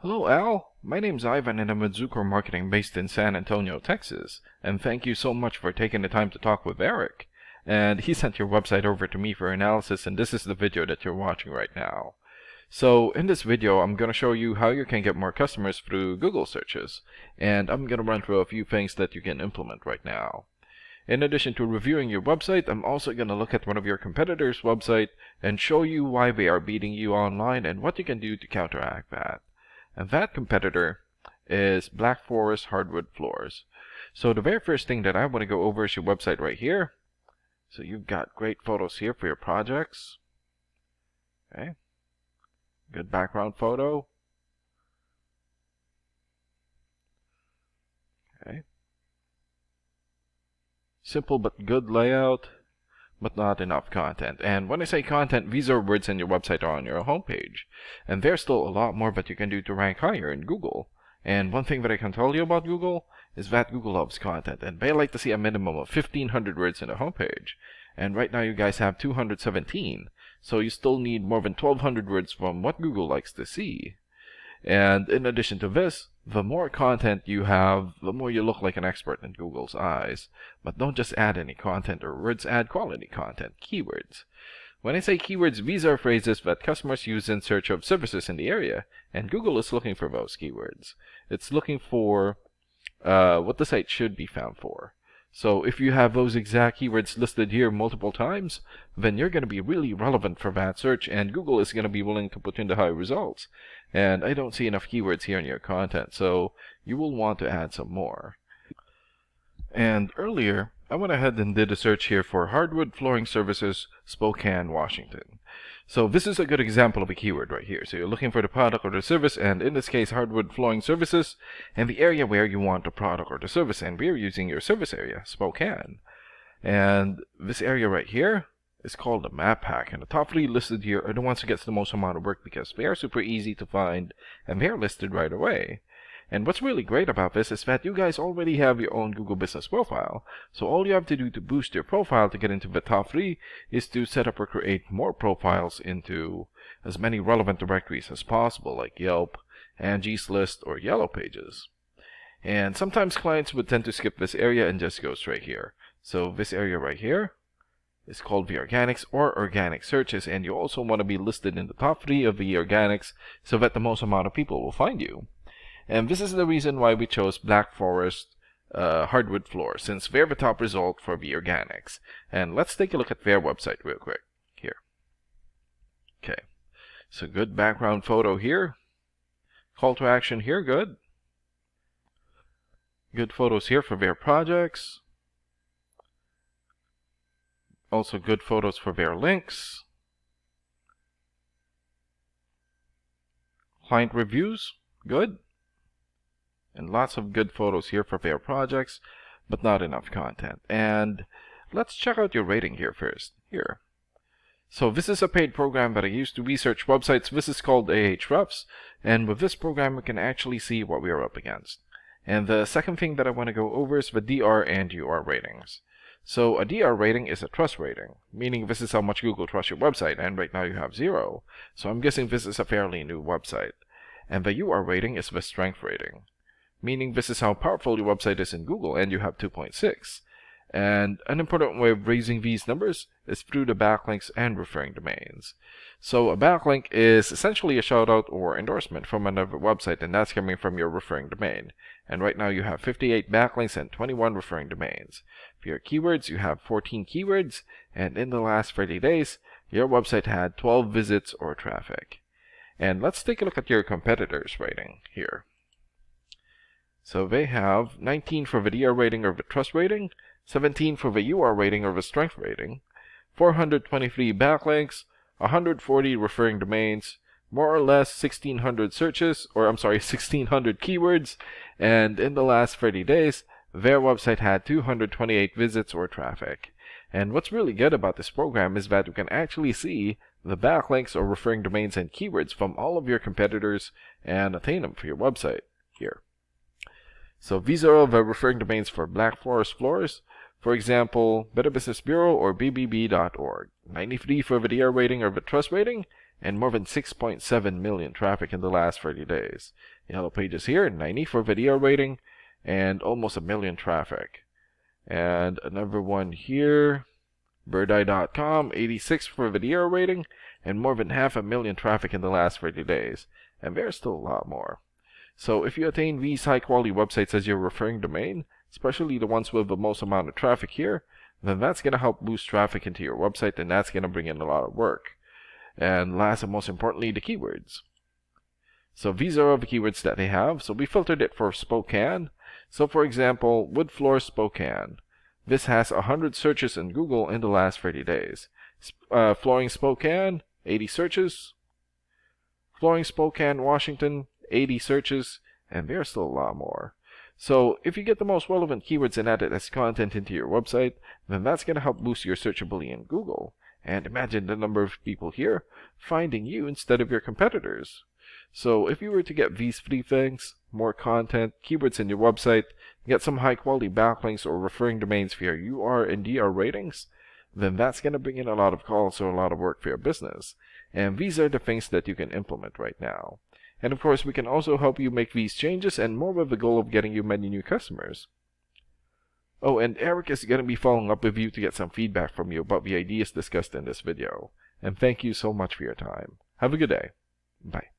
Hello, Al. My name's Ivan, and I'm with Zucor Marketing based in San Antonio, Texas. And thank you so much for taking the time to talk with Eric. And he sent your website over to me for analysis, and this is the video that you're watching right now. So in this video, I'm going to show you how you can get more customers through Google searches. And I'm going to run through a few things that you can implement right now. In addition to reviewing your website, I'm also going to look at one of your competitors' website and show you why they are beating you online and what you can do to counteract that. And that competitor is Black Forest Hardwood Floors. So the very first thing that I want to go over is your website right here. So you've got great photos here for your projects. Okay. Good background photo. Okay. Simple but good layout, but not enough content. And when I say content, these are words in your website or on your homepage. And there's still a lot more that you can do to rank higher in Google. And one thing that I can tell you about Google is that Google loves content, and they like to see a minimum of 1,500 words in a homepage. And right now you guys have 217, so you still need more than 1,200 words from what Google likes to see. And in addition to this, the more content you have, the more you look like an expert in Google's eyes. But don't just add any content or words, add quality content, keywords. When I say keywords, these are phrases that customers use in search of services in the area, and Google is looking for those keywords. It's looking for what the site should be found for. So if you have those exact keywords listed here multiple times, then you're going to be really relevant for that search, and Google is going to be willing to put in the high results. And I don't see enough keywords here in your content, so you will want to add some more. And earlier, I went ahead and did a search here for Hardwood Flooring Services, Spokane, Washington. So this is a good example of a keyword right here. So you're looking for the product or the service, and in this case, Hardwood Flooring Services, and the area where you want the product or the service, and we're using your service area, Spokane. And this area right here is called the map pack, and the top 3 listed here are the ones who gets the most amount of work because they are super easy to find, and they're listed right away. And what's really great about this is that you guys already have your own Google Business profile. So all you have to do to boost your profile to get into the top 3 is to set up or create more profiles into as many relevant directories as possible, like Yelp, Angie's List, or Yellow Pages. And sometimes clients would tend to skip this area and just go straight here. So this area right here is called the organics or organic searches, and you also want to be listed in the top 3 of the organics so that the most amount of people will find you. And this is the reason why we chose Black Forest Hardwood Floor, since they're the top result for the organics. And let's take a look at their website real quick here. Okay, so good background photo here. Call to action here, good. Good photos here for their projects. Also good photos for their links. Client reviews, good. And lots of good photos here for their projects, but not enough content. And let's check out your rating here first. Here. So this is a paid program that I use to research websites. This is called Ahrefs, and with this program we can actually see what we are up against. And the second thing that I want to go over is the DR and UR ratings. So a DR rating is a trust rating, meaning this is how much Google trusts your website, and right now you have 0. So I'm guessing this is a fairly new website. And the UR rating is the strength rating, meaning this is how powerful your website is in Google, and you have 2.6. And an important way of raising these numbers is through the backlinks and referring domains. So a backlink is essentially a shoutout or endorsement from another website, and that's coming from your referring domain. And right now you have 58 backlinks and 21 referring domains. For your keywords, you have 14 keywords, and in the last 30 days, your website had 12 visits or traffic. And let's take a look at your competitors' rating here. So they have 19 for the DR rating or the trust rating, 17 for the UR rating or the strength rating, 423 backlinks, 140 referring domains, more or less 1,600 searches, or 1,600 keywords, and in the last 30 days, their website had 228 visits or traffic. And what's really good about this program is that you can actually see the backlinks or referring domains and keywords from all of your competitors and attain them for your website here. So these are all the referring domains for Black Forest Floors. For example, Better Business Bureau or BBB.org. 93 for the DR rating or the trust rating, and more than 6.7 million traffic in the last 30 days. Yellow Pages here, 90 for video rating, and almost a million traffic. And another one here, birdeye.com, 86 for video rating, and more than 500,000 traffic in the last 30 days. And there's still a lot more. So if you attain these high quality websites as your referring domain, especially the ones with the most amount of traffic here, then that's going to help boost traffic into your website, and that's going to bring in a lot of work. And last and most importantly, the keywords. So these are all the keywords that they have. So we filtered it for Spokane. So for example, wood floor Spokane. This has 100 searches in Google in the last 30 days. Flooring Spokane, 80 searches. Flooring Spokane, Washington, 80 searches. And there's still a lot more. So if you get the most relevant keywords and add it as content into your website, then that's going to help boost your searchability in Google. And imagine the number of people here finding you instead of your competitors. So if you were to get these 3 things, more content, keywords in your website, get some high quality backlinks or referring domains for your UR and DR ratings, then that's going to bring in a lot of calls or a lot of work for your business. And these are the things that you can implement right now. And of course, we can also help you make these changes and more with the goal of getting you many new customers. Oh, and Eric is going to be following up with you to get some feedback from you about the ideas discussed in this video. And thank you so much for your time. Have a good day. Bye.